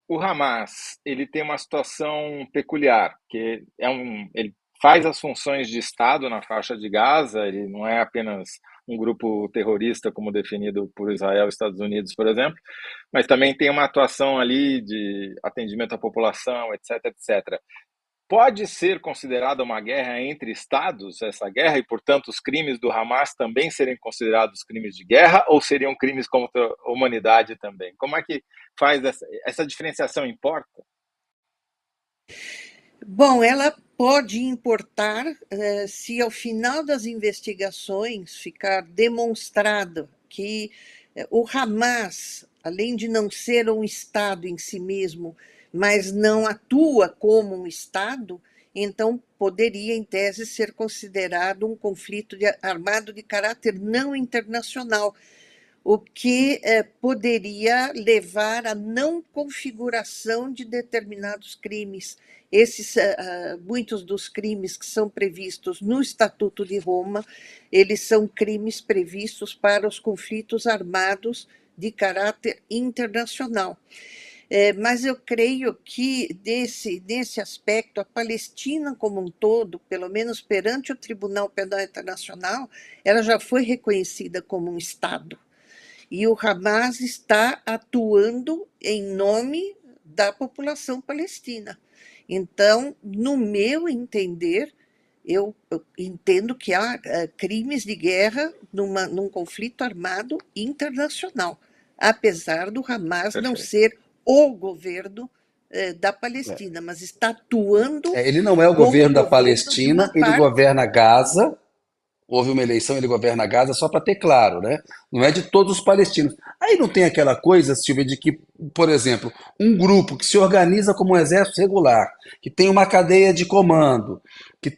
o Hamas, ele tem uma situação peculiar, que ele faz as funções de Estado na faixa de Gaza, ele não é apenas um grupo terrorista como definido por Israel e Estados Unidos, por exemplo, mas também tem uma atuação ali de atendimento à população, etc, etc. Pode ser considerada uma guerra entre estados, essa guerra, e, portanto, os crimes do Hamas também serem considerados crimes de guerra, ou seriam crimes contra a humanidade também? Como é que faz essa diferenciação importa? Bom, ela pode importar se ao final das investigações ficar demonstrado que o Hamas, além de não ser um Estado em si mesmo, mas não atua como um Estado, então poderia, em tese, ser considerado um conflito armado de caráter não internacional, o que poderia levar à não configuração de determinados crimes. Muitos dos crimes que são previstos no Estatuto de Roma, eles são crimes previstos para os conflitos armados de caráter internacional. Mas eu creio que, nesse aspecto, a Palestina como um todo, pelo menos perante o Tribunal Penal Internacional, ela já foi reconhecida como um Estado. E o Hamas está atuando em nome da população palestina. Então, no meu entender, eu entendo que há crimes de guerra num conflito armado internacional, apesar do Hamas não Perfeito. ser o governo da É. Palestina, mas está atuando Ele não é o como governo da governo de uma Palestina, ele parte. governa Gaza. Houve uma eleição, ele governa Gaza, só para ter claro, né? Não é de todos os palestinos. Aí não tem aquela coisa, Silvia, de que, por exemplo, um grupo que se organiza como um exército regular, que tem uma cadeia de comando, que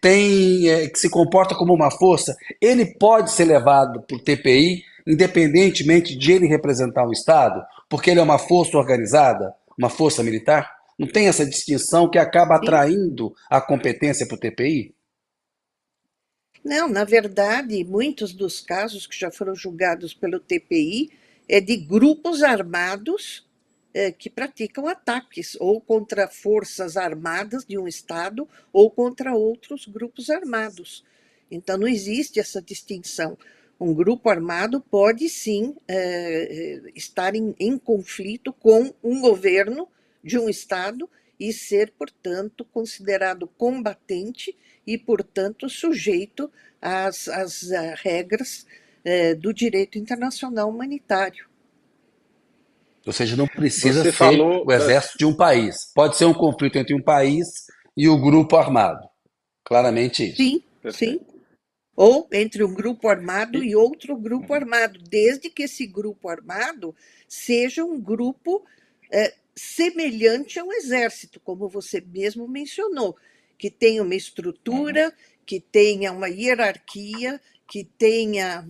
se comporta como uma força, ele pode ser levado para o TPI, independentemente de ele representar um Estado, porque ele é uma força organizada, uma força militar? Não tem essa distinção que acaba Sim. atraindo a competência para o TPI? Não, na verdade, muitos dos casos que já foram julgados pelo TPI é de grupos armados que praticam ataques ou contra forças armadas de um Estado ou contra outros grupos armados. Então, não existe essa distinção. Um grupo armado pode sim estar em conflito com um governo de um Estado e ser, portanto, considerado combatente e, portanto, sujeito às regras do direito internacional humanitário. Ou seja, não precisa Você ser falou o exército de um país. Pode ser um conflito entre um país e o grupo armado. Claramente isso. Sim, sim. Perfeito. Ou entre um grupo armado E, e outro grupo uhum, armado, desde que esse grupo armado seja um grupo semelhante a um exército, como você mesmo mencionou, que tenha uma uhum. estrutura, que tenha uma hierarquia, que tenha,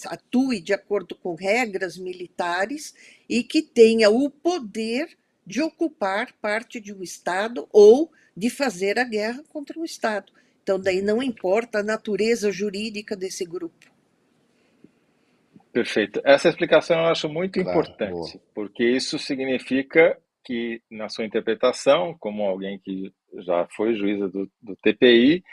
atue de acordo com regras militares e que tenha o poder de ocupar parte de um Estado ou de fazer a guerra contra um Estado. Então, daí não importa a natureza jurídica desse grupo. Perfeito. Essa explicação eu acho muito Claro, boa. importante, porque isso significa que, na sua interpretação, como alguém que já foi juíza do TPI,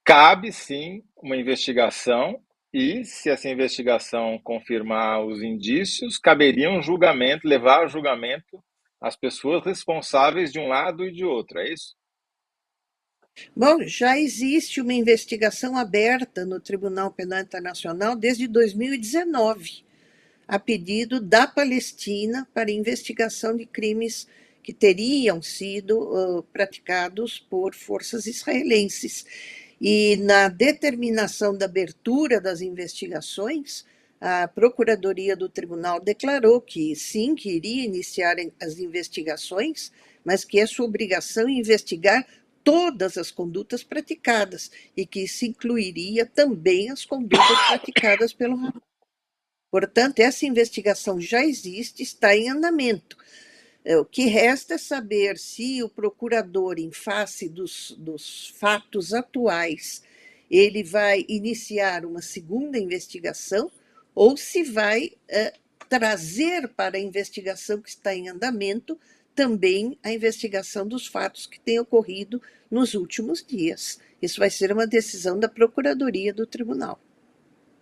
cabe sim uma investigação e, se essa investigação confirmar os indícios, caberia um julgamento, levar a julgamento as pessoas responsáveis de um lado e de outro, é isso? Bom, já existe uma investigação aberta no Tribunal Penal Internacional desde 2019, a pedido da Palestina para investigação de crimes que teriam sido praticados por forças israelenses. E na determinação da abertura das investigações, a Procuradoria do Tribunal declarou que sim, que iria iniciar as investigações, mas que é sua obrigação investigar todas as condutas praticadas e que isso incluiria também as condutas praticadas pelo Hamas. Portanto, essa investigação já existe, está em andamento. O que resta é saber se o procurador, em face dos fatos atuais, ele vai iniciar uma segunda investigação ou se vai trazer para a investigação que está em andamento também a investigação dos fatos que têm ocorrido nos últimos dias. Isso vai ser uma decisão da Procuradoria do Tribunal.